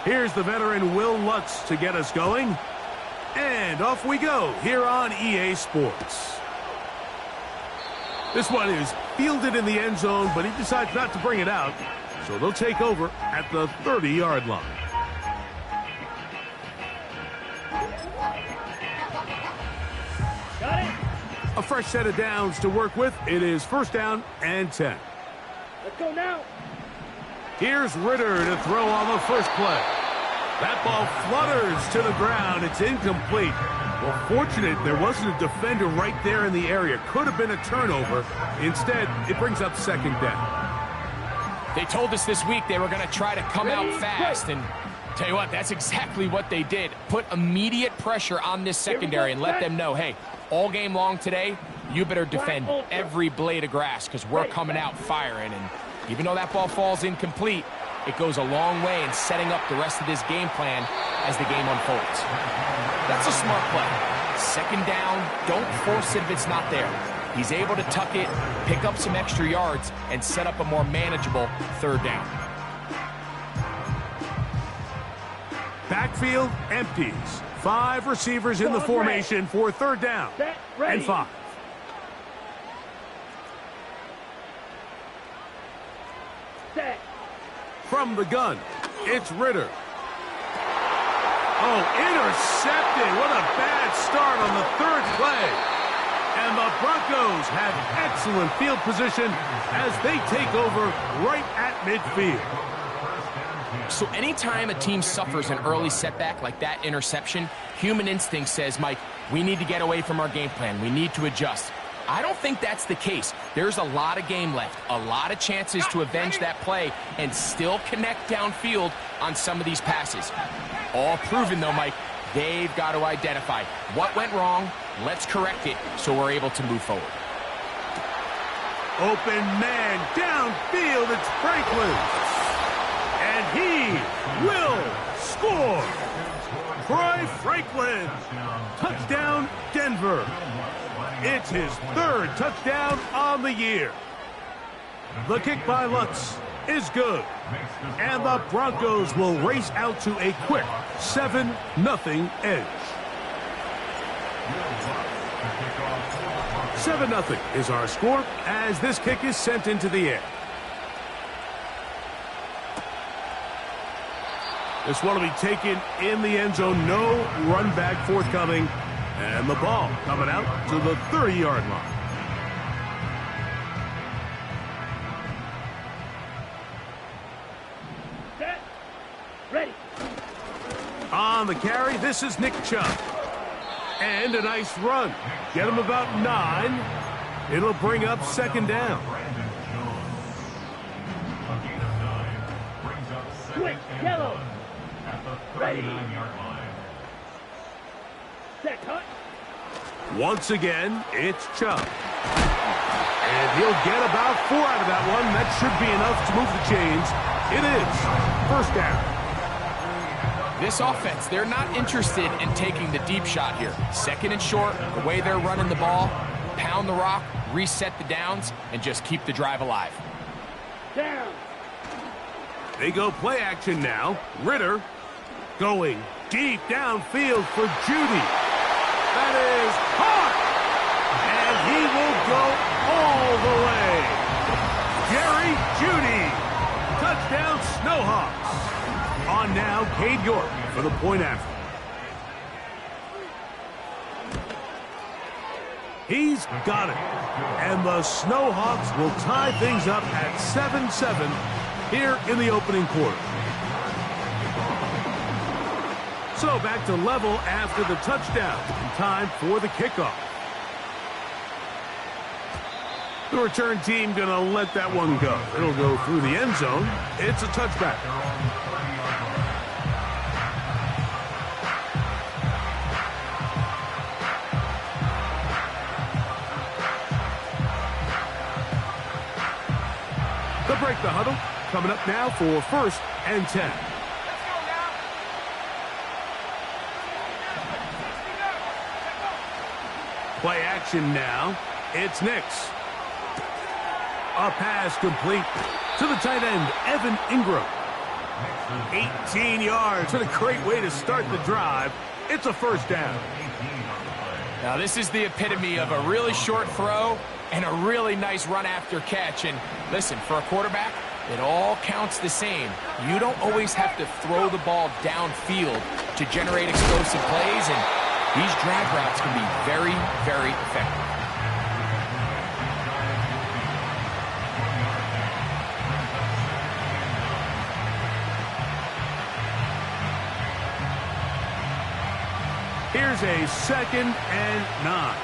Here's the veteran Will Lutz to get us going. And off we go here on EA Sports. This one is fielded in the end zone, but he decides not to bring it out. So they'll take over at the 30-yard line. Got it. A fresh set of downs to work with. It is first down and 10. Let's go now. Here's Ritter to throw on the first play. That ball flutters to the ground. It's incomplete. Well, fortunate there wasn't a defender right there in the area. Could have been a turnover. Instead, it brings up second down. They told us this week they were going to try to come out fast, and tell you what, that's exactly what they did. Put immediate pressure on this secondary and let them know, hey, all game long today, you better defend every blade of grass because we're coming out firing. And even though that ball falls incomplete, it goes a long way in setting up the rest of this game plan as the game unfolds. That's a smart play. Second down, don't force it if it's not there. He's able to tuck it, pick up some extra yards, and set up a more manageable third down. Backfield empties. 5 receivers in the formation for third down and 5. From the gun, it's Ritter. Oh, intercepted. What a bad start on the third play. And the Broncos have excellent field position as they take over right at midfield. So anytime a team suffers an early setback like that interception, human instinct says, Mike, we need to get away from our game plan. We need to adjust. I don't think that's the case. There's a lot of game left, a lot of chances to avenge that play and still connect downfield on some of these passes. All proven, though, Mike, they've got to identify what went wrong. Let's correct it so we're able to move forward. Open man downfield. It's Franklin. And he will score. Troy Franklin. Touchdown, Denver. It's his third touchdown on the year. The kick by Lutz is good. And the Broncos will race out to a quick 7-0 edge. 7-0 is our score as this kick is sent into the air. This one will be taken in the end zone. No run back forthcoming. And the ball coming out to the 30-yard line. Set. Ready. On the carry, this is Nick Chubb. And a nice run. Get him about 9. It'll bring up second down. Quick, yellow. Ready. Set, cut. Once again, it's Chubb. And he'll get about 4 out of that one. That should be enough to move the chains. It is first down. This offense, they're not interested in taking the deep shot here. Second and short, the way they're running the ball, pound the rock, reset the downs, and just keep the drive alive. Down. They go play action now. Ritter going deep downfield for Judy. That is caught. And he will go all the way. Jerry Judy. Touchdown Snowhawks. On now, Cade York for the point after. He's got it. And the Snowhawks will tie things up at 7-7 here in the opening quarter. So back to level after the touchdown. Time for the kickoff. The return team going to let that one go. It'll go through the end zone. It's a touchback. They'll break the huddle. Coming up now for first and 10. Play action now. It's Nix. A pass complete to the tight end, Evan Ingram. 18 yards. What a great way to start the drive. It's a first down. Now, this is the epitome of a really short throw and a really nice run after catch. And listen, for a quarterback, it all counts the same. You don't always have to throw the ball downfield to generate explosive plays, and these drag routes can be very, very effective. Here's a 2nd and 9.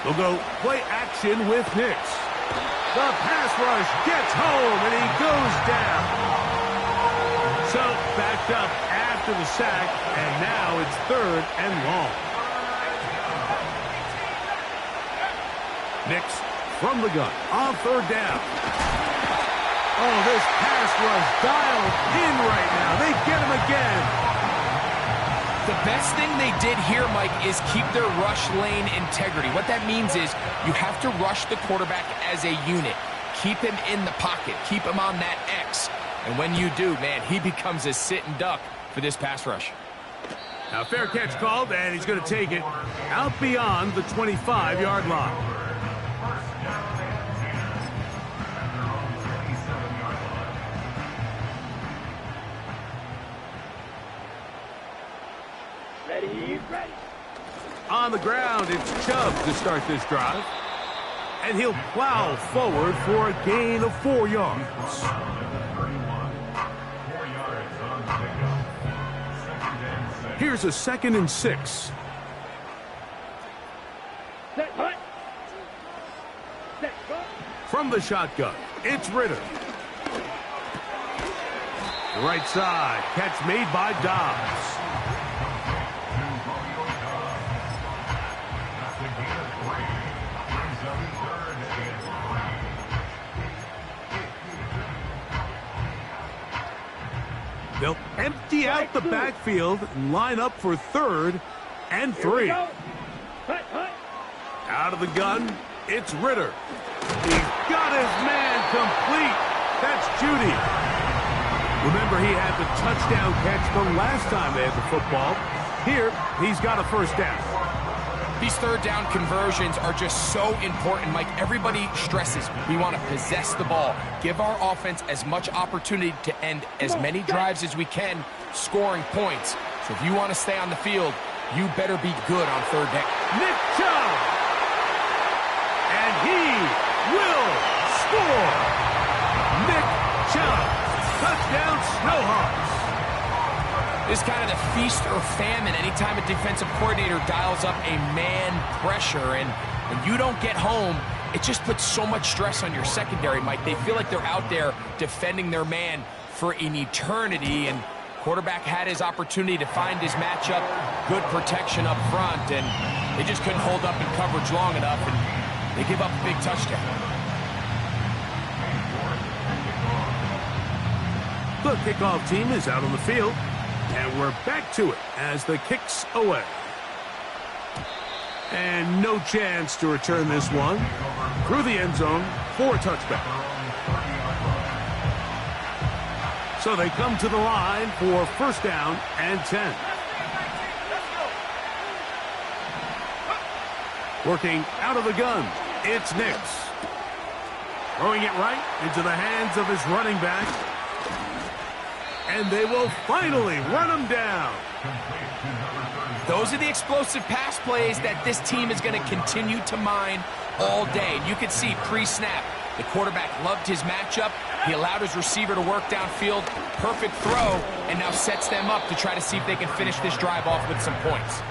They'll go play action with Nix. The pass rush gets home, and he goes down. So backed up after the sack, and now it's 3rd and long. Nix from the gun on 3rd down. Oh, this pass rush dialed in right now. They get him again. The best thing they did here, Mike, is keep their rush lane integrity. What that means is you have to rush the quarterback as a unit. Keep him in the pocket. Keep him on that X. And when you do, man, he becomes a sitting duck for this pass rush. Now, fair catch called, and he's going to take it out beyond the 25-yard line. Ready. On the ground, it's Chubb to start this drive. And he'll plow forward for a gain of 4 yards. Here's a 2nd and 6. Set, hut. Set, hut. From the shotgun, it's Ritter. The right side, catch made by Dobbs. They'll empty out the backfield and line up for 3rd and 3. Hut, hut. Out of the gun, it's Ritter. He's got his man complete. That's Judy. Remember, he had the touchdown catch the last time they had the football. Here, he's got a first down. These 3rd down conversions are just so important, Mike. Everybody stresses we want to possess the ball, give our offense as much opportunity to end as many drives as we can, scoring points. So if you want to stay on the field, you better be good on 3rd down. Nick Chubb! And he will score! Nick Chubb, touchdown Snowhawks! This is kind of the feast or famine anytime a defensive coordinator dials up a man pressure, and when you don't get home, it just puts so much stress on your secondary, Mike. They feel like they're out there defending their man for an eternity, and quarterback had his opportunity to find his matchup, good protection up front, and they just couldn't hold up in coverage long enough, and they give up a big touchdown. The kickoff team is out on the field. And we're back to it as the kick's away. And no chance to return this one through the end zone for a touchback. So they come to the line for 1st down and 10. Working out of the gun, it's Nix. Throwing it right into the hands of his running back. And they will finally run him down. Those are the explosive pass plays that this team is going to continue to mine all day. And you can see pre-snap, the quarterback loved his matchup. He allowed his receiver to work downfield. Perfect throw, and now sets them up to try to see if they can finish this drive off with some points.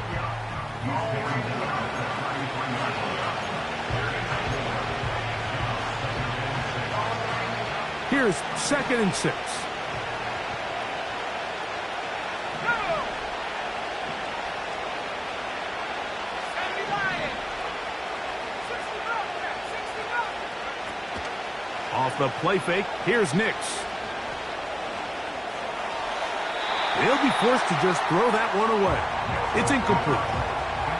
Here's 2nd and 6. Off the play fake, here's Nix. he'll be forced to just throw that one away. It's incomplete.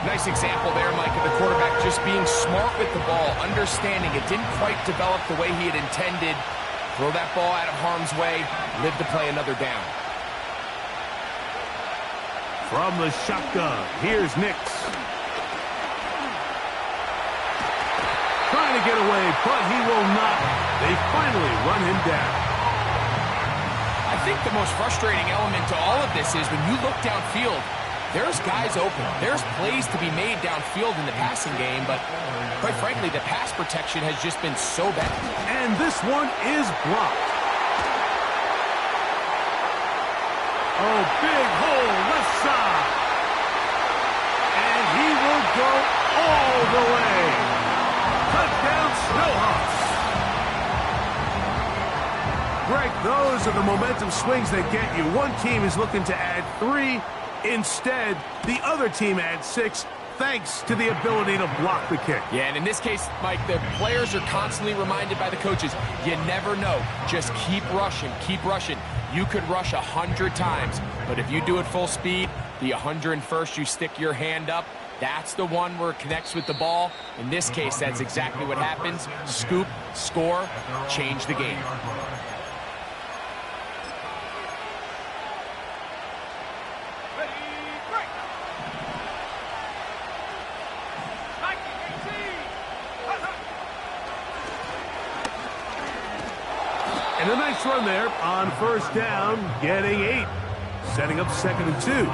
Nice example there, Mike, of the quarterback just being smart with the ball, understanding it didn't quite develop the way he had intended. Throw that ball out of harm's way, live to play another down. From the shotgun, here's Nix. Trying to get away, but he will not. They finally run him down. I think the most frustrating element to all of this is when you look downfield, there's guys open. There's plays to be made downfield in the passing game, but quite frankly, the pass protection has just been so bad. And this one is blocked. Oh, big hole left side. And he will go all the way. Touchdown, Snowhawks. Greg, those are the momentum swings that get you. One team is looking to add 3. Instead, the other team adds 6, thanks to the ability to block the kick. Yeah, and in this case, Mike, the players are constantly reminded by the coaches, you never know. Just keep rushing, keep rushing. You could rush 100 times, but if you do it full speed, the 101st you stick your hand up, that's the one where it connects with the ball. In this case, that's exactly what happens. Scoop, score, change the game. And a nice run there on first down, getting 8. Setting up 2nd and 2.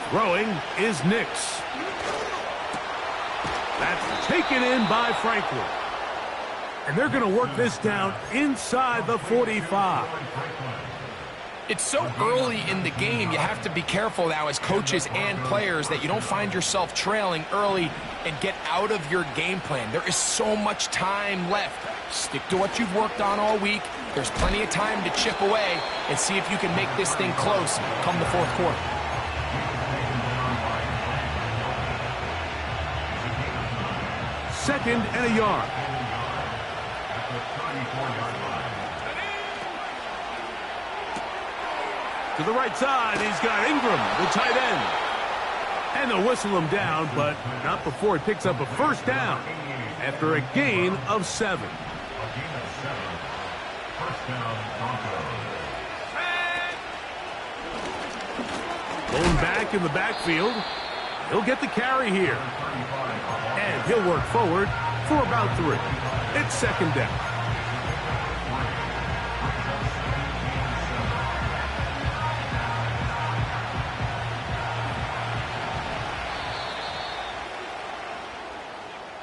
Throwing is Nix. That's taken in by Franklin. And they're going to work this down inside the 45. It's so early in the game, you have to be careful now as coaches and players that you don't find yourself trailing early and get out of your game plan. There is so much time left. Stick to what you've worked on all week. There's plenty of time to chip away and see if you can make this thing close come the 4th quarter. Second and a yard. To the right side, he's got Ingram, the tight end. And they'll whistle him down, but not before he picks up a first down after a gain of 7. Going back in the backfield. He'll get the carry here. And he'll work forward for about 3. It's 2nd down.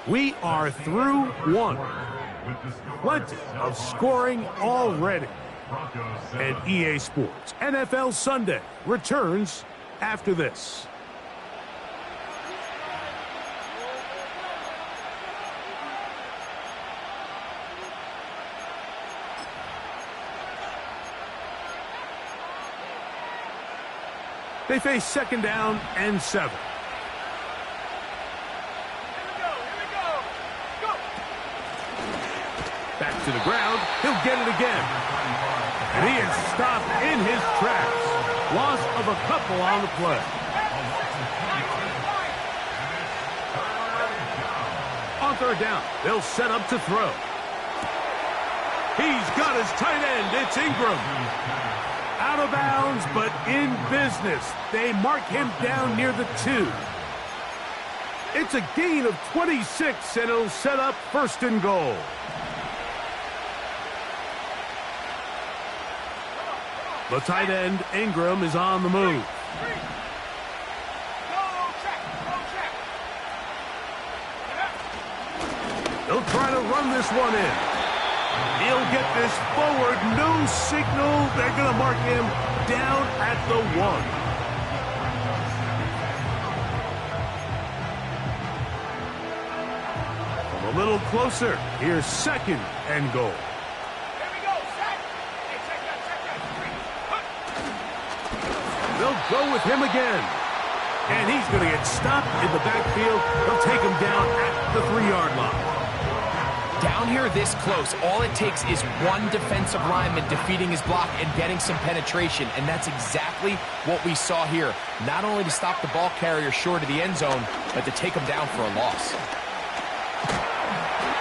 We are through 1. Plenty of scoring already. And EA Sports NFL Sunday returns after this. They face 2nd down and 7. Back to the ground. He'll get it again. And he is stopped in his tracks. Loss of a couple on the play. On 3rd down, they'll set up to throw. He's got his tight end. It's Ingram. Out of bounds, but in business. They mark him down near the 2. It's a gain of 26, and it'll set up 1st and goal. The tight end, Ingram, is on the move. They'll try to run this one in. He'll get this forward. No signal. They're going to mark him down at the 1. From a little closer, here's 2nd and goal. They'll go with him again. And he's going to get stopped in the backfield. They'll take him down at the 3-yard line. Down here this close, all it takes is one defensive lineman defeating his block and getting some penetration, and that's exactly what we saw here. Not only to stop the ball carrier short of the end zone, but to take him down for a loss.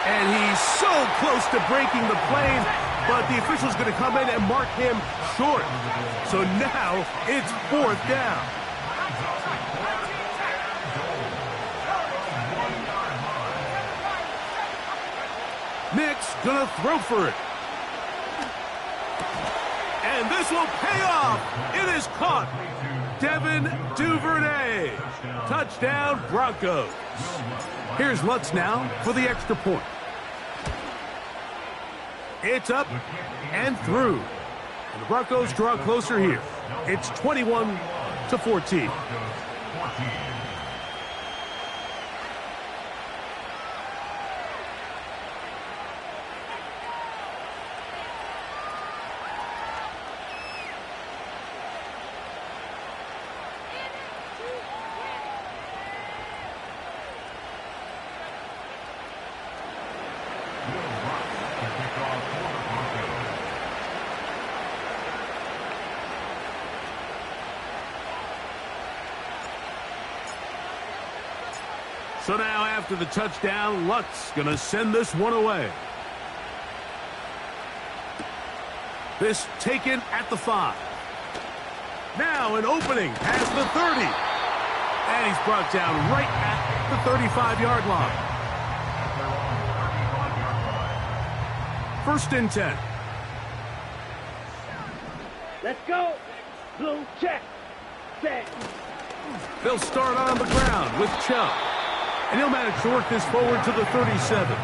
And he's so close to breaking the plane, but the official's going to come in and mark him short. So now it's 4th down. Nick's gonna throw for it. And this will pay off. It is caught. Devin Duvernay. Touchdown, Broncos. Here's Lutz now for the extra point. It's up and through. And the Broncos draw closer here. It's 21-14. So now after the touchdown, Lutz gonna send this one away. This taken at the 5. Now an opening past the 30. And he's brought down right at the 35-yard line. 1st and 10. Let's go. Blue check. Set. They'll start on the ground with Chubb. And he'll manage to work this forward to the 37.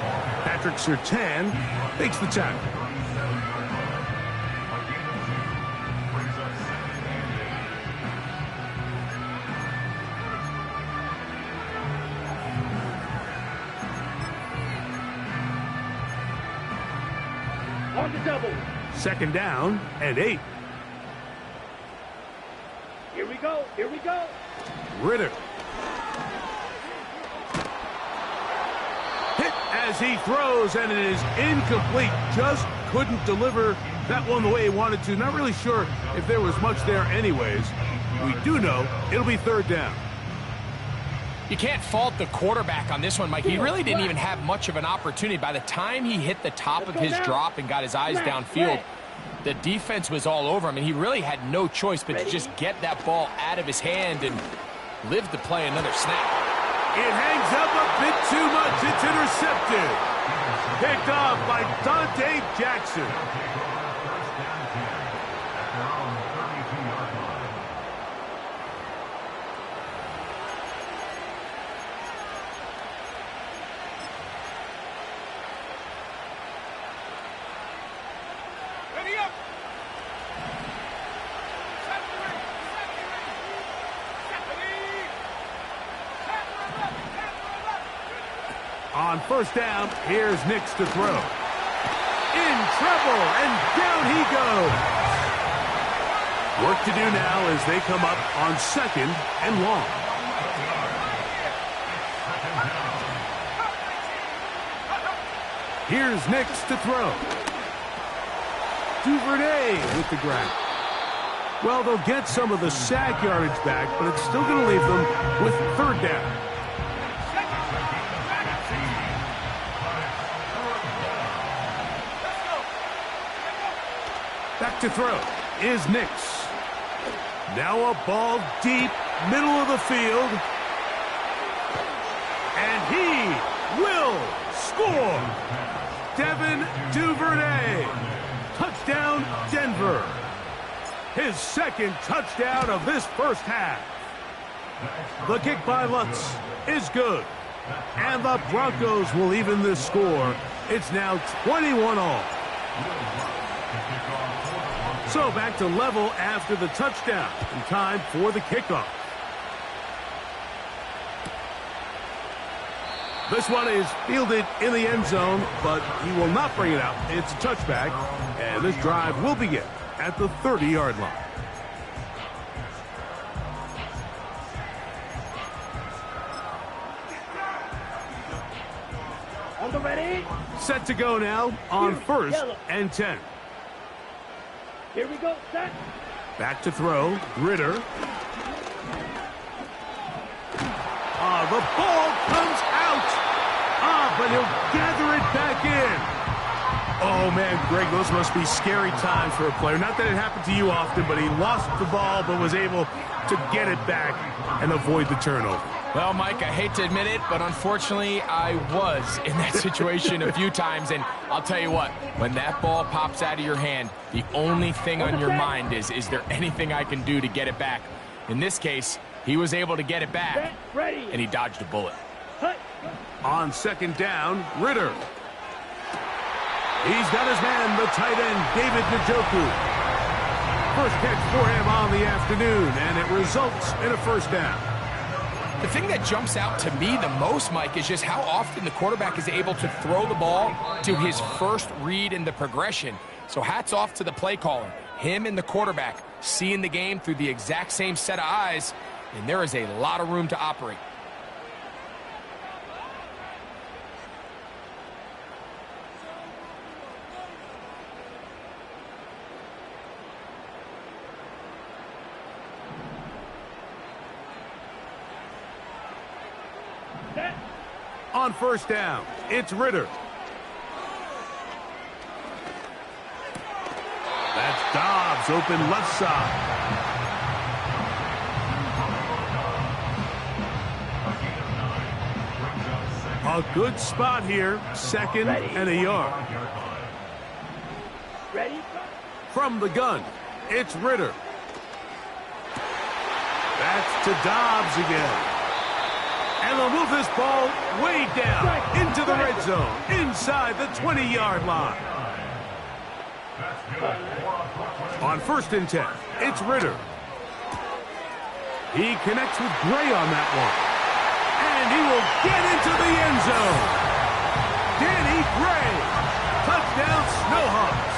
Patrick Surtain makes the tackle. On the double. 2nd down and 8. Here we go. Here we go. Ritter. Hit as he throws, and it is incomplete. Just couldn't deliver that one the way he wanted to. Not really sure if there was much there anyways. We do know it'll be 3rd down. You can't fault the quarterback on this one, Mike. He really didn't even have much of an opportunity. By the time he hit the top of his drop and got his eyes downfield, the defense was all over him, and he really had no choice but to just get that ball out of his hand and live to play another snap. It hangs up a bit too much. It's intercepted. Picked off by Dante Jackson. On 1st down, here's Nix to throw. In trouble, and down he goes. Work to do now as they come up on 2nd and long. Here's Nix to throw. Duvernay with the grab. Well, they'll get some of the sack yardage back, but it's still going to leave them with 3rd down. Back to throw is Nix. Now a ball deep, middle of the field. And he will score. Devin Duvernay. Touchdown, Denver. His 2nd touchdown of this 1st half. The kick by Lutz is good. And the Broncos will even this score. It's now 21-all. So back to level after the touchdown. And time for the kickoff. This one is fielded in the end zone, but he will not bring it out. It's a touchback, and this drive will begin at the 30-yard line. On the ready. Set to go now on first Yellow. and 10. Here we go, set. Back to throw, Ritter. The ball comes out. But he'll gather it back in. Oh, man, Greg, those must be scary times for a player. Not that it happened to you often, but he lost the ball but was able to get it back and avoid the turnover. Well, Mike, I hate to admit it, but unfortunately, I was in that situation a few times. And I'll tell you what, when that ball pops out of your hand, the only thing on your mind is there anything I can do to get it back? In this case, he was able to get it back, and he dodged a bullet. On second down, Ritter. He's got his man, the tight end, David Njoku. First catch for him on the afternoon, and it results in a first down. The thing that jumps out to me the most, Mike, is just how often the quarterback is able to throw the ball to his first read in the progression. So hats off to the play caller. Him and the quarterback seeing the game through the exact same set of eyes, and there is a lot of room to operate. On first down, it's Ritter. That's Dobbs, open left side. A good spot here, second and a yard. Ready? From the gun, it's Ritter. That's to Dobbs again. And they'll move this ball way down into the red zone, inside the 20-yard line. On first and 10, it's Ritter. He connects with Gray on that one. And he will get into the end zone. Danny Gray, touchdown Snowhawks.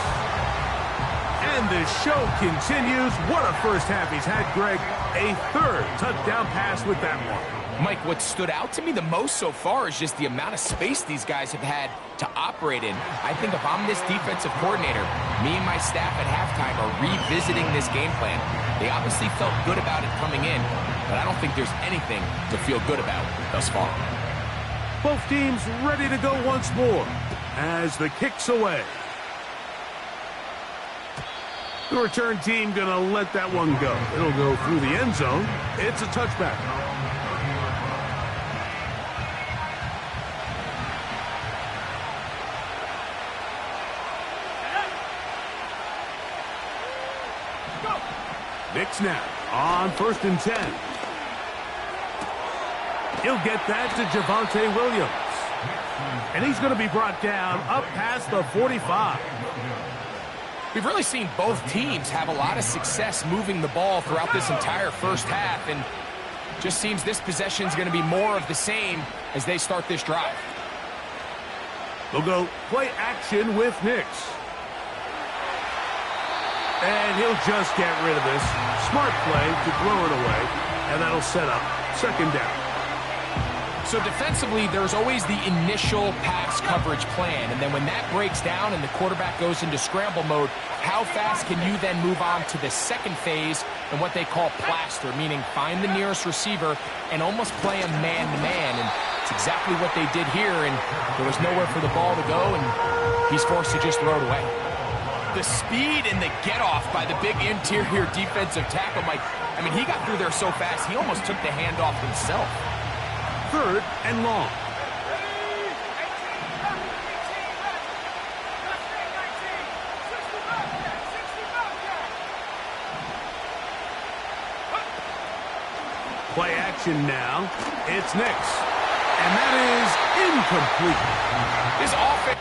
And the show continues. What a first half he's had, Greg. A third touchdown pass with that one. Mike, what stood out to me the most so far is just the amount of space these guys have had to operate in. I think if I'm this defensive coordinator, me and my staff at halftime are revisiting this game plan. They obviously felt good about it coming in, but I don't think there's anything to feel good about thus far. Both teams ready to go once more as the kick's away. The return team going to let that one go. It'll go through the end zone. It's a touchback. Nick snap on first and 10. He'll get that to Javonte Williams. And he's going to be brought down up past the 45. We've really seen both teams have a lot of success moving the ball throughout this entire first half, and just seems this possession is going to be more of the same as they start this drive. They'll go play action with Nix. And he'll just get rid of this. Smart play to throw it away, and that'll set up second down. So defensively, there's always the initial pass coverage plan, and then when that breaks down and the quarterback goes into scramble mode, how fast can you then move on to the second phase and what they call plaster, meaning find the nearest receiver and almost play a man-to-man, and it's exactly what they did here, and there was nowhere for the ball to go, and he's forced to just throw it away. The speed and the get-off by the big interior defensive tackle, Mike, I mean, he got through there so fast, he almost took the handoff himself. Third and long. Play action now. It's Nix. And that is incomplete. His offense.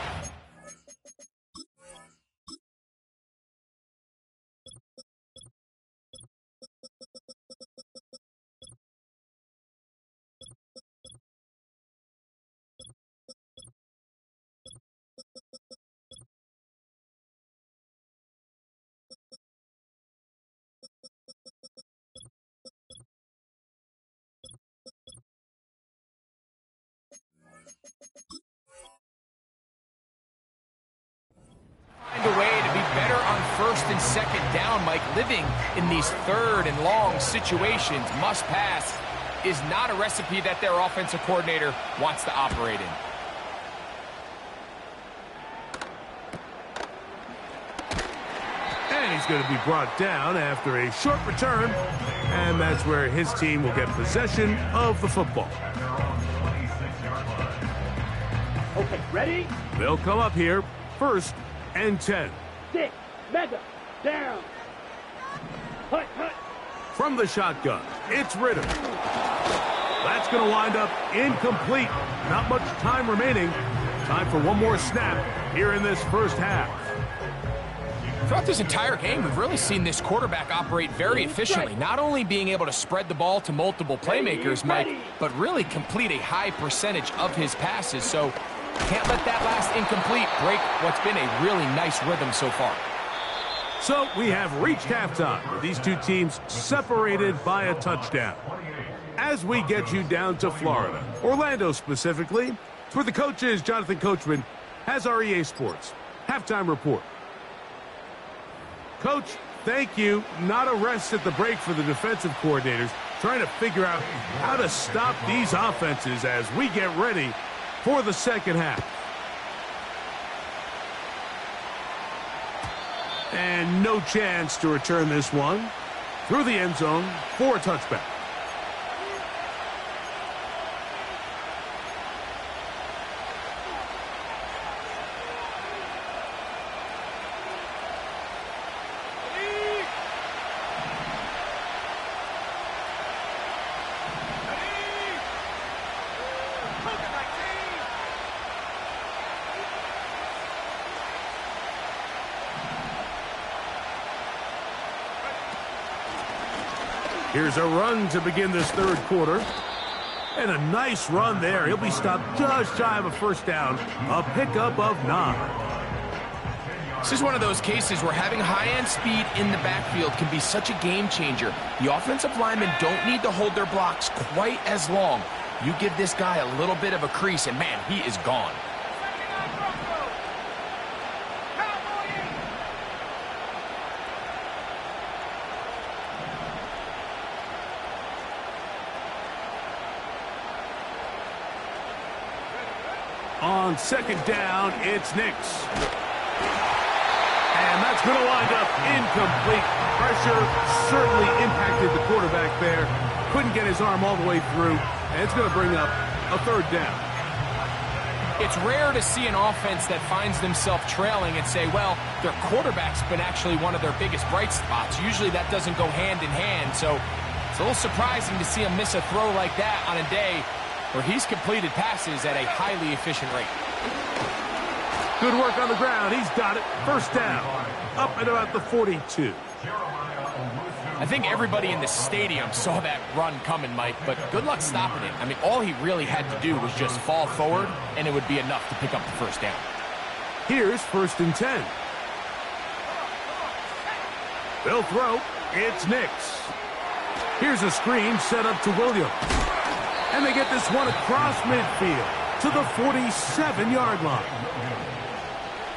first and second down, Mike, living in these third and long situations, must pass, is not a recipe that their offensive coordinator wants to operate in. And he's going to be brought down after a short return, and that's where his team will get possession of the football. Okay, ready? They'll come up here, 1st and 10. 6, mega, down. Hut, hut. From the shotgun, it's Ritter. That's going to wind up incomplete. Not much time remaining. Time for one more snap here in this first half. Throughout this entire game, we've really seen this quarterback operate very efficiently, not only being able to spread the ball to multiple playmakers, Mike, but really complete a high percentage of his passes. So can't let that last incomplete break what's been a really nice rhythm so far. So we have reached halftime with these two teams separated by a touchdown. As we get you down to Florida, Orlando specifically, it's where the coach is, Jonathan Coachman, has our EA Sports halftime report. Coach, thank you. Not a rest at the break for the defensive coordinators, trying to figure out how to stop these offenses as we get ready for the second half. And no chance to return this one through the end zone for a touchback. Here's a run to begin this third quarter. And a nice run there. He'll be stopped just shy of a first down. A pickup of 9. This is one of those cases where having high-end speed in the backfield can be such a game changer. The offensive linemen don't need to hold their blocks quite as long. You give this guy a little bit of a crease, and man, he is gone. On second down, it's Nix. And that's going to wind up incomplete. Pressure certainly impacted the quarterback there. Couldn't get his arm all the way through. And it's going to bring up a third down. It's rare to see an offense that finds themselves trailing and say, well, their quarterback's been actually one of their biggest bright spots. Usually that doesn't go hand in hand. So it's a little surprising to see him miss a throw like that on a day where he's completed passes at a highly efficient rate. Good work on the ground. He's got it. First down. Up at about the 42. I think everybody in the stadium saw that run coming, Mike, but good luck stopping it. I mean, all he really had to do was just fall forward, and it would be enough to pick up the first down. Here's 1st and 10. They'll throw. It's Nix. Here's a screen set up to Williams. And they get this one across midfield to the 47-yard line.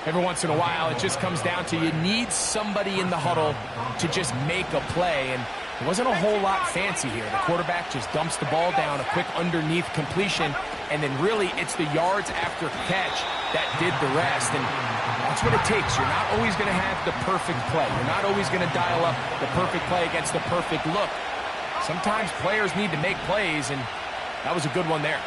Every once in a while, it just comes down to you need somebody in the huddle to just make a play. And it wasn't a whole lot fancy here. The quarterback just dumps the ball down, a quick underneath completion, and then really it's the yards after catch that did the rest. And that's what it takes. You're not always going to have the perfect play. You're not always going to dial up the perfect play against the perfect look. Sometimes players need to make plays, and that was a good one there.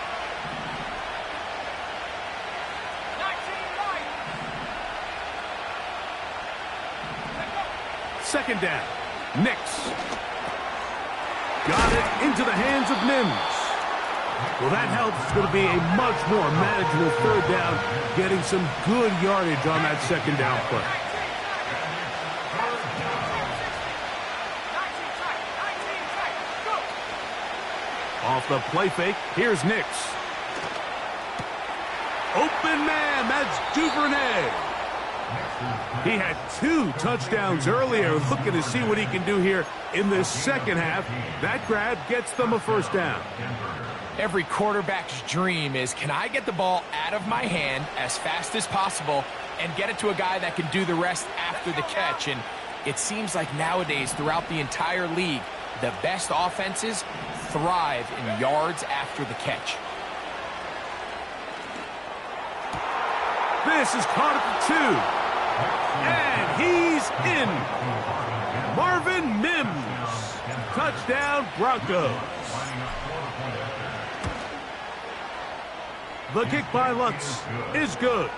Second down. Nix. Got it into the hands of Mims. Well, that helps. It's going to be a much more manageable third down, getting some good yardage on that second down play. Off the play fake, here's Nix. Open man, that's Duvernay. He had 2 touchdowns earlier, looking to see what he can do here in the second half. That grab gets them a first down. Every quarterback's dream is, can I get the ball out of my hand as fast as possible and get it to a guy that can do the rest after the catch? And it seems like nowadays, throughout the entire league, the best offenses thrive in yards after the catch. This is caught at the 2. And he's in. Marvin Mims. Touchdown, Broncos. The kick by Lutz is good.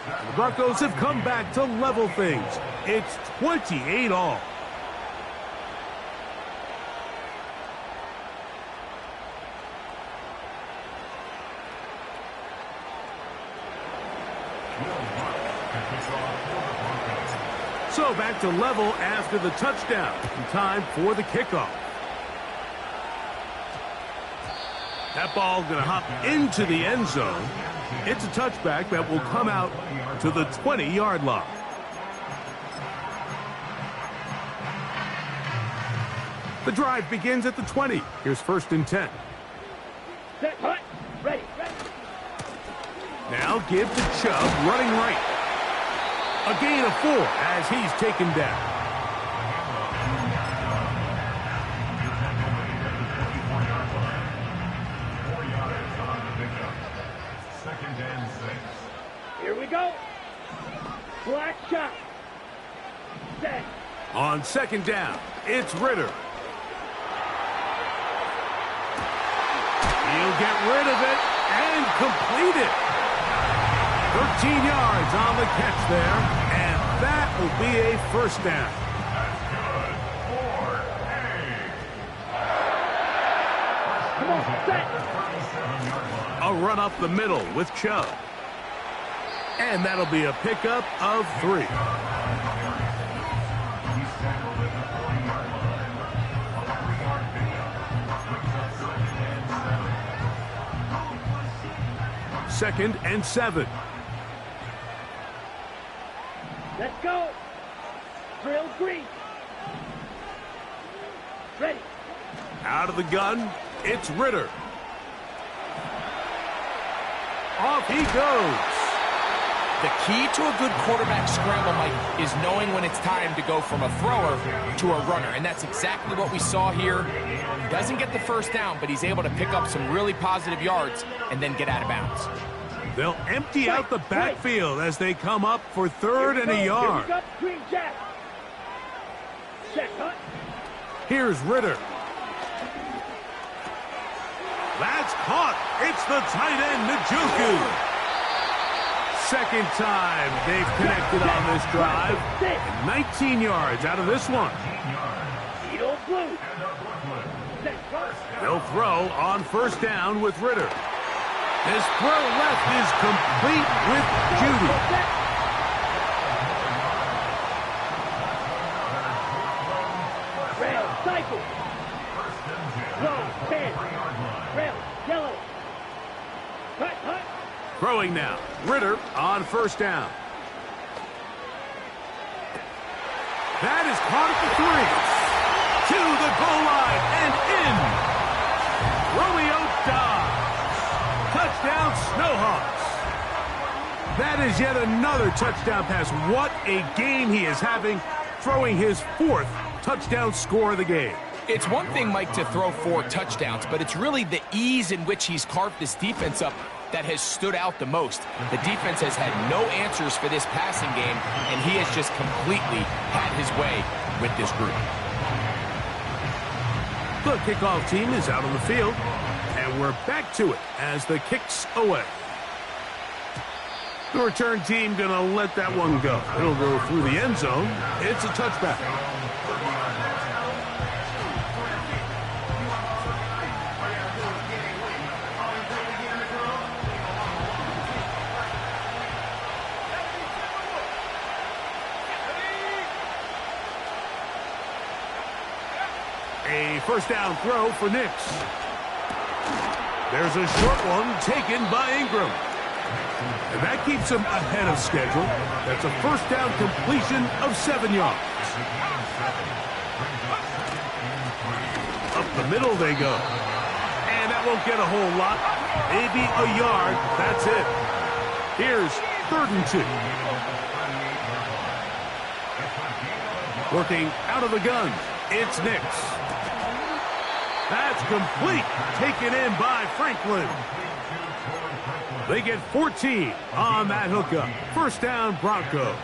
The Broncos have come back to level things. It's 28 all. So back to level after the touchdown. Time for the kickoff. That ball going to hop into the end zone. It's a touchback that will come out to the 20-yard line. The drive begins at the 20. Here's 1st and 10. Set, hut, ready. Now give to Chubb running right. A gain of 4 as he's taken down. Here we go. Black shot. Set. On 2nd down, it's Ritter. He'll get rid of it and complete it. 13 yards on the catch there, and that will be a 1st down. Come on, set. A run up the middle with Chubb. And that'll be a pickup of 3. Second and 7. Let's go. Drill green. Ready. Out of the gun, it's Ritter. Off he goes. The key to a good quarterback scramble, Mike, is knowing when it's time to go from a thrower to a runner. And that's exactly what we saw here. He doesn't get the 1st down, but he's able to pick up some really positive yards and then get out of bounds. They'll empty out the backfield as they come up for 3rd and a yard. Here we go. Green jack. Check, hut. Here's Ritter. That's caught. It's the tight end, Njoku. 2nd time they've connected on this drive. And 19 yards out of this one. Eagle blue. Set, They'll throw on 1st down with Ritter. His throw left is complete with Judy. Rail, cycle. Low, 10. Rail, yellow. Hut. Throwing now. Ritter on 1st down. That is caught at the 3. To the goal line and in. Romeo Dobbs. Touchdown, Snowhawks. That is yet another touchdown pass. What a game he is having, throwing his 4th touchdown score of the game. It's one thing, Mike, to throw 4 touchdowns, but it's really the ease in which he's carved this defense up that has stood out the most. The defense has had no answers for this passing game, and he has just completely had his way with this group. The kickoff team is out on the field, and we're back to it as the kick's away. The return team going to let that one go. It'll go through the end zone. It's a touchback. A 1st down throw for Nix. There's a short one taken by Ingram. And that keeps him ahead of schedule. That's a 1st down completion of 7 yards. Up the middle they go. And that won't get a whole lot. Maybe a yard. That's it. Here's 3rd and 2. Working out of the gun. It's Nix. That's complete. Taken in by Franklin. They get 14 on that hookup. 1st down, Broncos.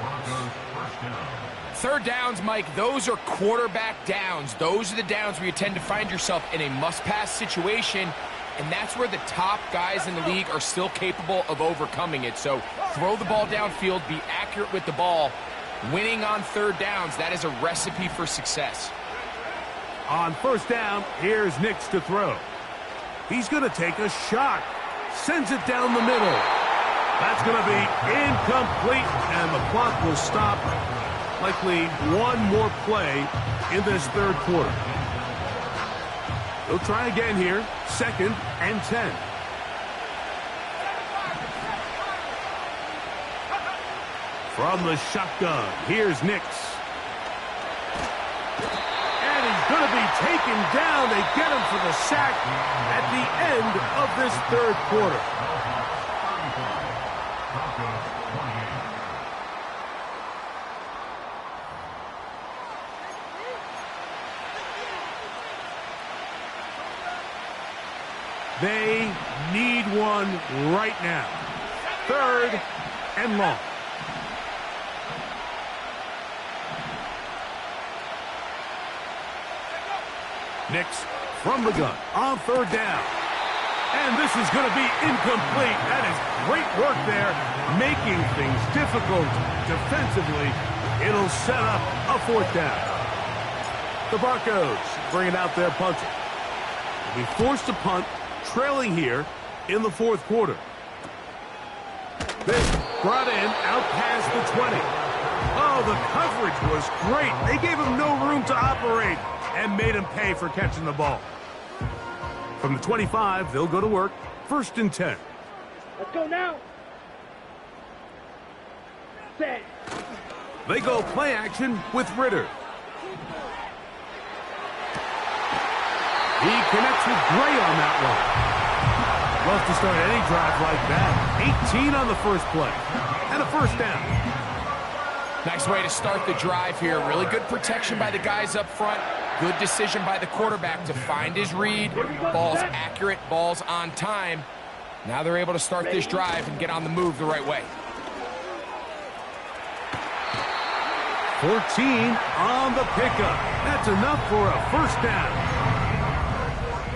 3rd downs, Mike, those are quarterback downs. Those are the downs where you tend to find yourself in a must-pass situation, and that's where the top guys in the league are still capable of overcoming it. So throw the ball downfield, be accurate with the ball. Winning on 3rd downs, that is a recipe for success. On 1st down, here's Nix to throw. He's going to take a shot. Sends it down the middle. That's going to be incomplete, and the clock will stop. Likely one more play in this 3rd quarter. They'll try again here. 2nd and 10. From the shotgun, here's Nix. And he's going to be taken down. They get him for the sack at the end of this 3rd quarter. They need one right now. 3rd and long. Nix from the gun on 3rd down. And this is going to be incomplete. That is great work there, making things difficult defensively. It'll set up a 4th down. The Broncos bringing out their punter. They'll be forced to punt, trailing here in the 4th quarter. This brought in out past the 20. Oh, the coverage was great. They gave him no room to operate and made him pay for catching the ball. From the 25, they'll go to work. 1st and 10. Let's go now. Set. They go play action with Ritter. He connects with Gray on that one. Love to start any drive like that. 18 on the first play. And a 1st down. Nice way to start the drive here. Really good protection by the guys up front. Good decision by the quarterback to find his read. Ball's accurate, ball's on time. Now they're able to start this drive and get on the move the right way. 14 on the pickup. That's enough for a 1st down.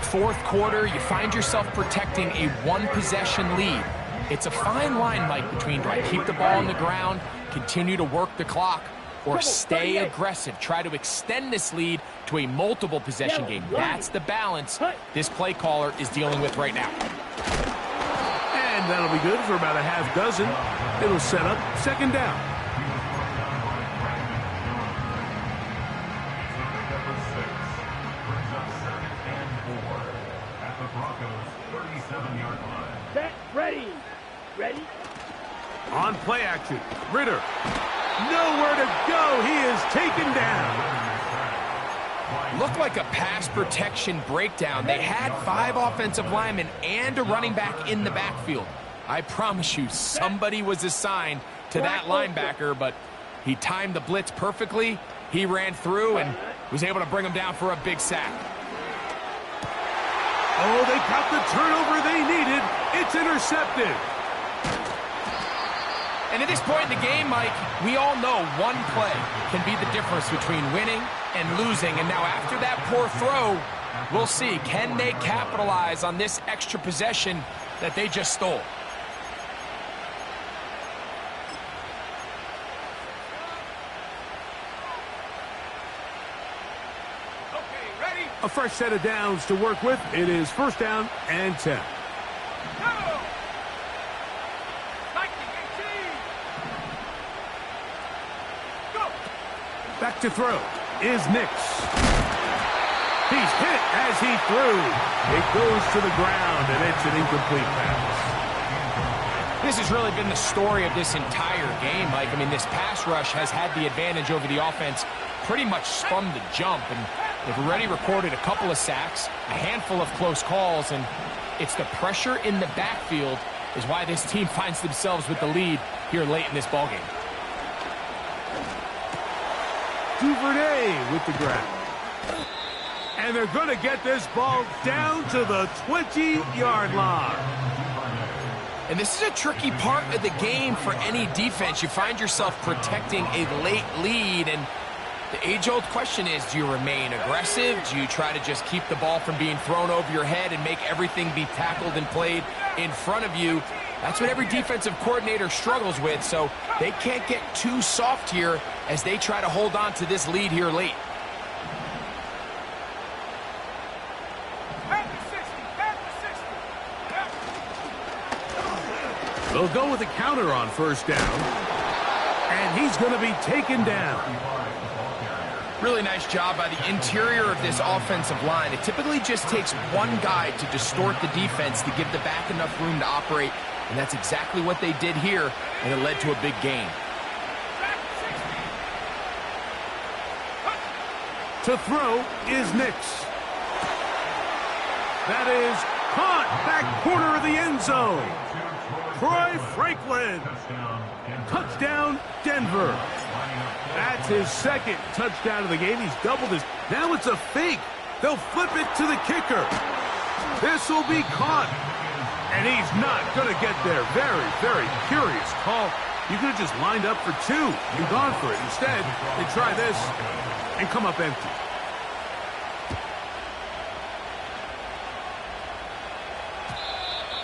4th quarter, you find yourself protecting a 1-possession lead. It's a fine line, Mike, between do I keep the ball on the ground, continue to work the clock, or stay aggressive, try to extend this lead to a multiple possession game. That's the balance this play caller is dealing with right now. And that'll be good for about a half dozen. It'll set up 2nd down. Set. Ready. Ready. On play action, Ritter. Nowhere to go. He is taken down. Looked like a pass protection breakdown. They had 5 offensive linemen and a running back in the backfield. I promise you, somebody was assigned to that linebacker, but he timed the blitz perfectly. He ran through and was able to bring him down for a big sack. Oh, they got the turnover they needed. It's intercepted. And at this point in the game, Mike, we all know one play can be the difference between winning and losing. And now after that poor throw, we'll see, can they capitalize on this extra possession that they just stole? Okay, ready? A fresh set of downs to work with. It is 1st down and 10. Back to throw is Nix. He's hit as he threw. It goes to the ground, and it's an incomplete pass. This has really been the story of this entire game, Mike. I mean, this pass rush has had the advantage over the offense pretty much from the jump. And They've already recorded a couple of sacks, a handful of close calls, and it's the pressure in the backfield is why this team finds themselves with the lead here late in this ballgame. Duvernay with the grab. And they're going to get this ball down to the 20-yard line. And this is a tricky part of the game for any defense. You find yourself protecting a late lead, and the age-old question is, do you remain aggressive? Do you try to just keep the ball from being thrown over your head and make everything be tackled and played in front of you? That's what every defensive coordinator struggles with, so they can't get too soft here as they try to hold on to this lead here late. They'll go with a counter on first down, and he's going to be taken down. Really nice job by the interior of this offensive line. It typically just takes one guy to distort the defense to give the back enough room to operate, and that's exactly what they did here, and it led to a big gain. To throw is Nix. That is caught back corner of the end zone. Troy Franklin. Touchdown, Denver. That's his second touchdown of the game. He's doubled his. Now it's a fake. They'll flip it to the kicker. This will be caught. And he's not going to get there. Very, very curious call. You could have just lined up for two and gone for it. Instead, they try this and come up empty.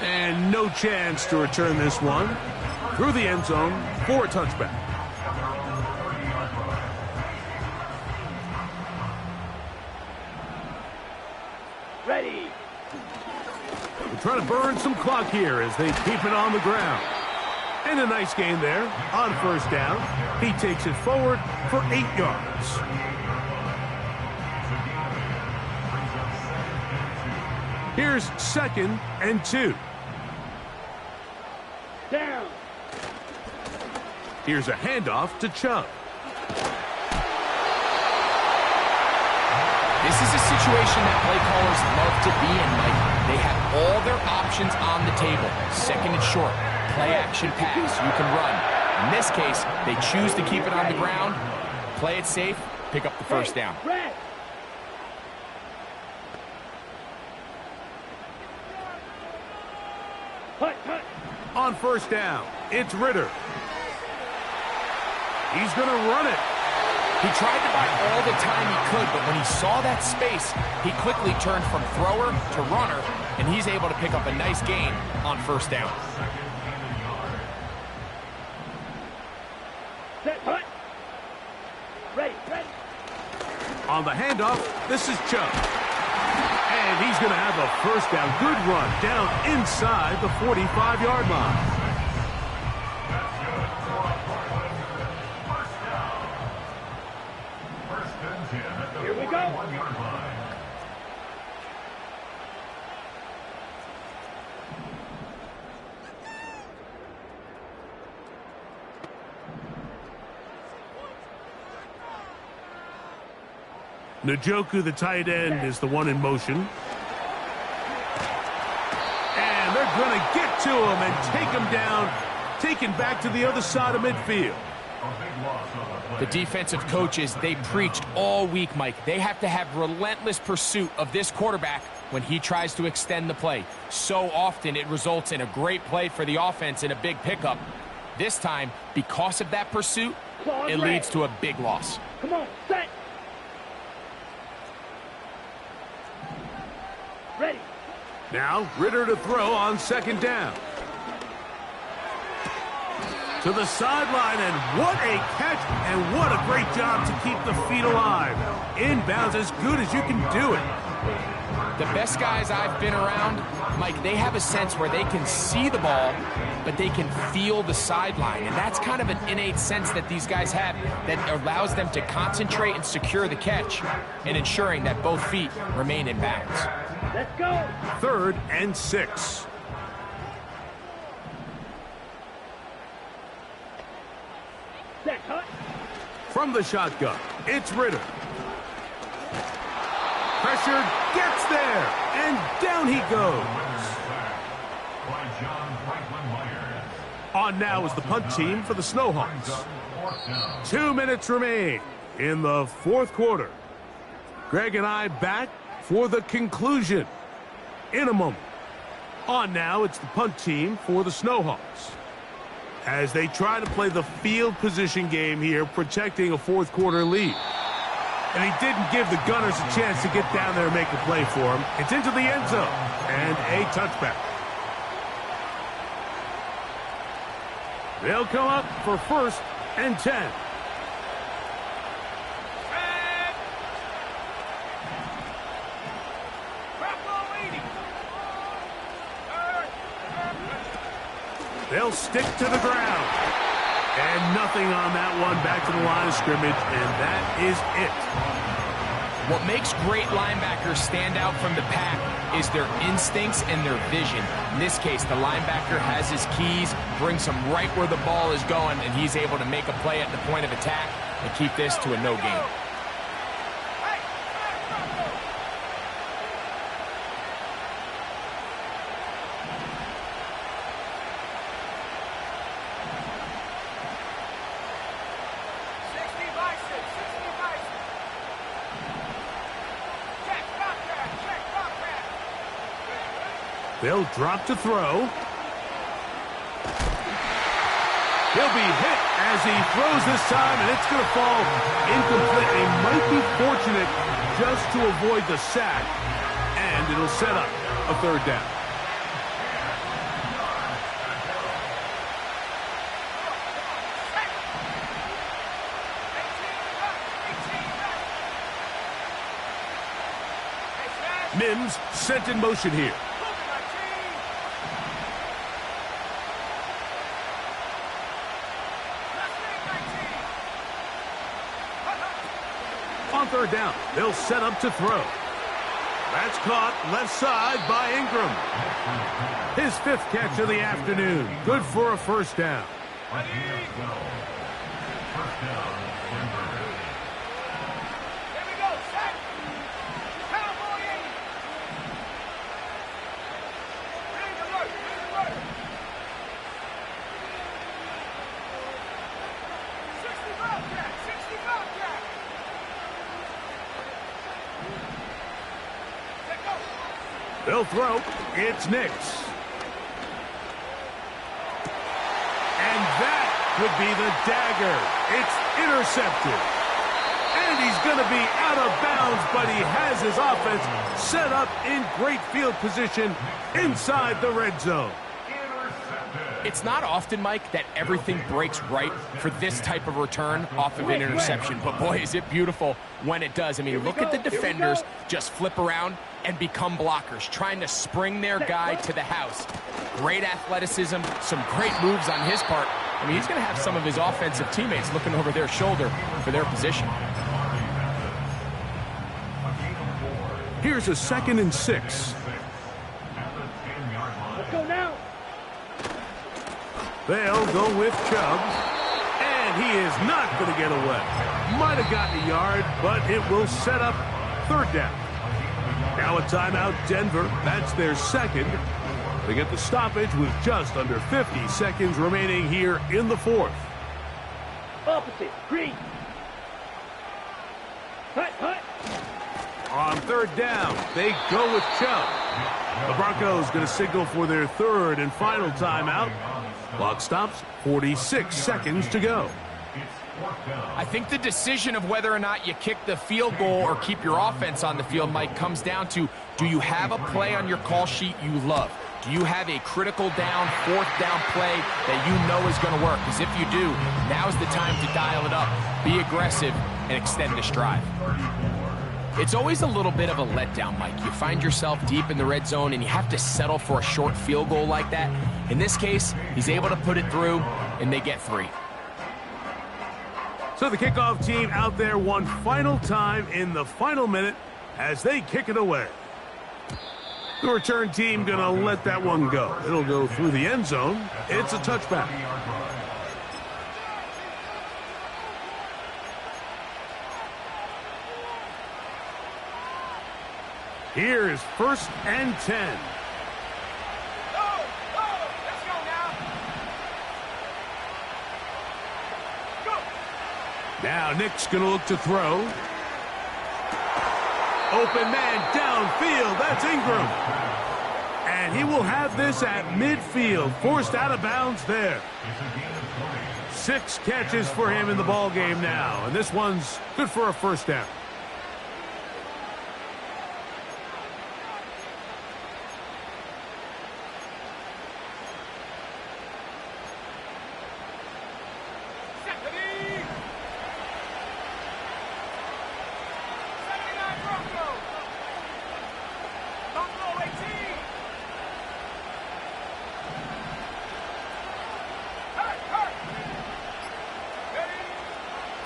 And no chance to return this one through the end zone for a touchback. Ready. They're trying to burn some clock here as they keep it on the ground. And a nice gain there on first down. He takes it forward for 8 yards. Here's 2nd and 2. Down. Here's a handoff to Chubb. This is a situation that play callers love to be in, Mike. They have all their options on the table. 2nd and short, play action pass, you can run. In this case, they choose to keep it on the ground, play it safe, pick up the first down. Red. Cut. On first down, it's Ritter. He's going to run it. He tried to buy all the time he could, but when he saw that space, he quickly turned from thrower to runner, and he's able to pick up a nice gain on first down. Set. Cut. Ready. On the handoff, this is Chubb. And he's going to have a first down. Good run down inside the 45-yard line. Here we go. Njoku, the tight end, is the one in motion. And they're going to get to him and take him down, taken back to the other side of midfield. The defensive coaches, they preached all week, Mike. They have to have relentless pursuit of this quarterback when he tries to extend the play. So often it results in a great play for the offense and a big pickup. This time, because of that pursuit, it leads to a big loss. Come on, set. Ready. Now, Ritter to throw on 2nd down. To the sideline, and what a catch, and what a great job to keep the feet alive. Inbounds as good as you can do it. The best guys I've been around, Mike, they have a sense where they can see the ball, but they can feel the sideline. And that's kind of an innate sense that these guys have that allows them to concentrate and secure the catch and ensuring that both feet remain in bounds. Let's go. 3rd and 6. Set. Cut. From the shotgun, it's Ritter. pressure, gets there, and down he goes. On now is the punt team for the Snowhawks. 2 minutes remain in the fourth quarter. Greg and I back for the conclusion in a moment. On now, it's the punt team for the Snowhawks, as they try to play the field position game here, protecting a fourth quarter lead. And he didn't give the Gunners a chance to get down there and make a play for him. It's into the end zone and a touchback. They'll come up for 1st and 10. They'll stick to the ground. And nothing on that one. Back to the line of scrimmage, and that is it. What makes great linebackers stand out from the pack is their instincts and their vision. In this case, the linebacker has his keys, brings him right where the ball is going, and he's able to make a play at the point of attack and keep this to a no gain. They'll drop to throw. He'll be hit as he throws this time, and it's going to fall incomplete. They might be fortunate just to avoid the sack, and it'll set up a 3rd down. Mims sent in motion here. On 3rd down, they'll set up to throw. That's caught left side by Ingram. His 5th catch of the afternoon. Good for a 1st down. They'll throw. It's Nix. And that could be the dagger. It's intercepted. And he's going to be out of bounds, but he has his offense set up in great field position inside the red zone. It's not often, Mike, that everything breaks right for this type of return off of an interception. But, boy, is it beautiful when it does. I mean, look at the defenders just flip around and become blockers, trying to spring their guy to the house. Great athleticism, some great moves on his part. I mean, he's going to have some of his offensive teammates looking over their shoulder for their position. Here's a 2nd and 6. Let's go now. They'll go with Chubb, and he is not going to get away. Might have gotten a yard, but it will set up 3rd down. Now a timeout, Denver. That's their 2nd. They get the stoppage with just under 50 seconds remaining here in the 4th. Opposite. Green. Hut, hut. On 3rd down, they go with Chubb. The Broncos going to signal for their 3rd and final timeout. Clock stops, 46 seconds to go. I think the decision of whether or not you kick the field goal or keep your offense on the field, Mike, comes down to, do you have a play on your call sheet you love? Do you have a critical down, 4th down play that you know is going to work? Because if you do, now's the time to dial it up, be aggressive, and extend this drive. It's always a little bit of a letdown, Mike. You find yourself deep in the red zone, and you have to settle for a short field goal like that. In this case, he's able to put it through, and they get 3. So the kickoff team out there one final time in the final minute as they kick it away. The return team going to let that one go. It'll go through the end zone. It's a touchback. Here is 1st and 10. Let's go now. Go. Now Nick's going to look to throw. Open man downfield. That's Ingram. And he will have this at midfield. Forced out of bounds there. 6 catches for him in the ball game now. And this one's good for a first down.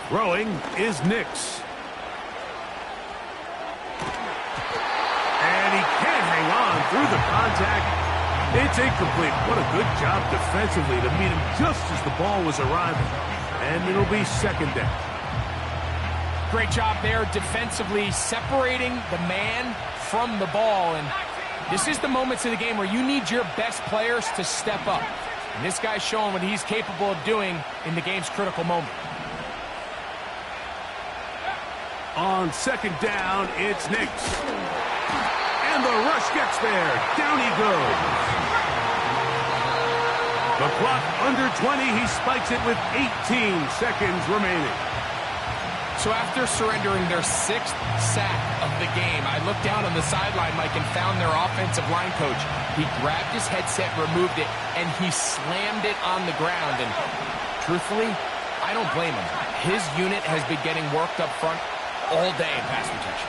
Throwing is Nix. And he can't hang on through the contact. It's incomplete. What a good job defensively to meet him just as the ball was arriving. And it'll be 2nd down. Great job there defensively, separating the man from the ball. And this is the moments in the game where you need your best players to step up. And this guy's showing what he's capable of doing in the game's critical moment. On 2nd down, it's Nix. And the rush gets there. Down he goes. The clock under 20. He spikes it with 18 seconds remaining. So after surrendering their 6th sack of the game, I looked down on the sideline, Mike, and found their offensive line coach. He grabbed his headset, removed it, and he slammed it on the ground. And truthfully, I don't blame him. His unit has been getting worked up front all day in pass protection.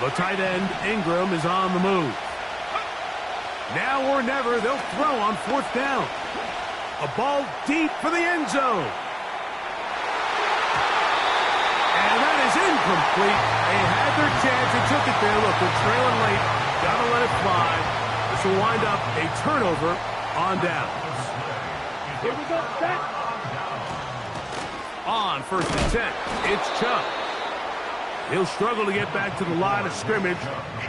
The tight end, Ingram, is on the move. Now or never, they'll throw on 4th down. A ball deep for the end zone. And that is incomplete. They had their chance and took it there. Look, they're trailing late. Gotta let it fly. This will wind up a turnover on downs. Here we go, set. On 1st and 10, it's Chubb. He'll struggle to get back to the line of scrimmage.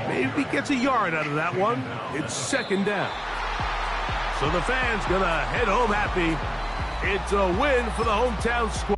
Maybe he gets a yard out of that one. It's 2nd down. So the fans gonna head home happy. It's a win for the hometown squad.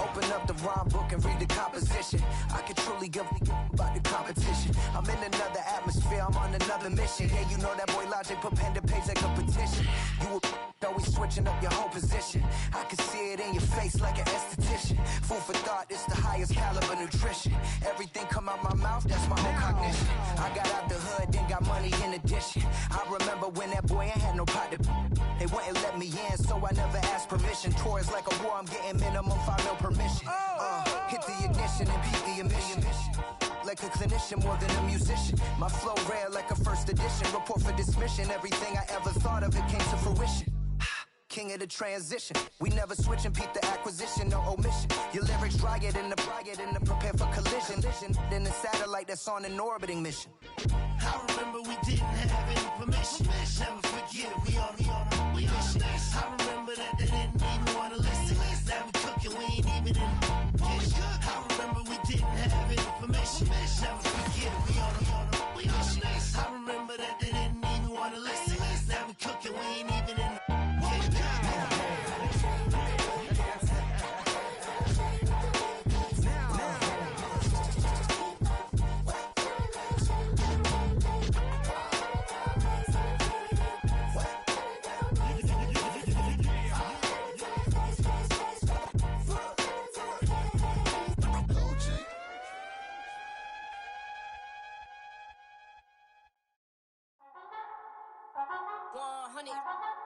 Open up the rhyme book and read the composition. I can truly give about the competition. I'm in another atmosphere, I'm on another mission. Yeah, you know that boy Logic put pen to page like a petition. You always switching up your whole position. I can see it in your face like an esthetician. Food for thought, it's the highest caliber nutrition. Everything come out my mouth, that's my own cognition. I got out the hood, then got money in addition. I remember when that boy ain't had no pot to. They wouldn't let me in, so I never asked permission. Tours like a war, I'm getting minimum 5 mil permission. Hit the ignition and beat the emission. Like a clinician more than a musician. My flow rare like a first edition. Report for dismission. Everything I ever thought of, it came to fruition. King of the transition. We never switch and peep the acquisition, no omission. Your lyrics dry it in the prepare for collision. Then the satellite that's on an orbiting mission. I remember we didn't have any permission. Never forget we on a mission. I remember that they didn't even want to listen. Now we cooking, we ain't even in the kitchen. I remember we didn't have any permission. Never forget we on a mission. I remember that they didn't even want to listen. Now we cooking, we ain't even in the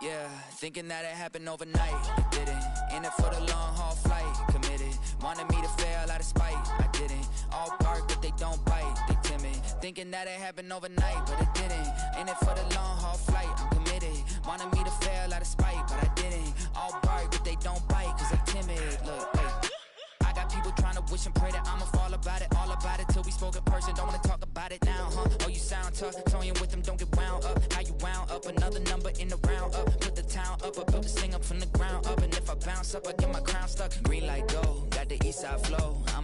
Yeah, thinking that it happened overnight. It didn't. In it for the long haul flight. Committed. Wanted me to fail out of spite. I didn't. All bark, but they don't bite. They timid. Thinking that it happened overnight, but it didn't. In it for the long haul flight. I'm committed. Wanted me to fail out of spite, but I didn't. All bark, but they don't bite, cause I'm timid. Look, hey. I got people trying to wish and pray that I'ma fall about it. All about it till we spoke in person. Don't wanna talk about it now, huh? Oh, you sound tough. Toying with them, don't get wound up. How you wound up? Another number in the round up. Put the town up. I built this thing up from the ground up. And if I bounce up, I get my crown stuck. Green light go. Got the east side flow.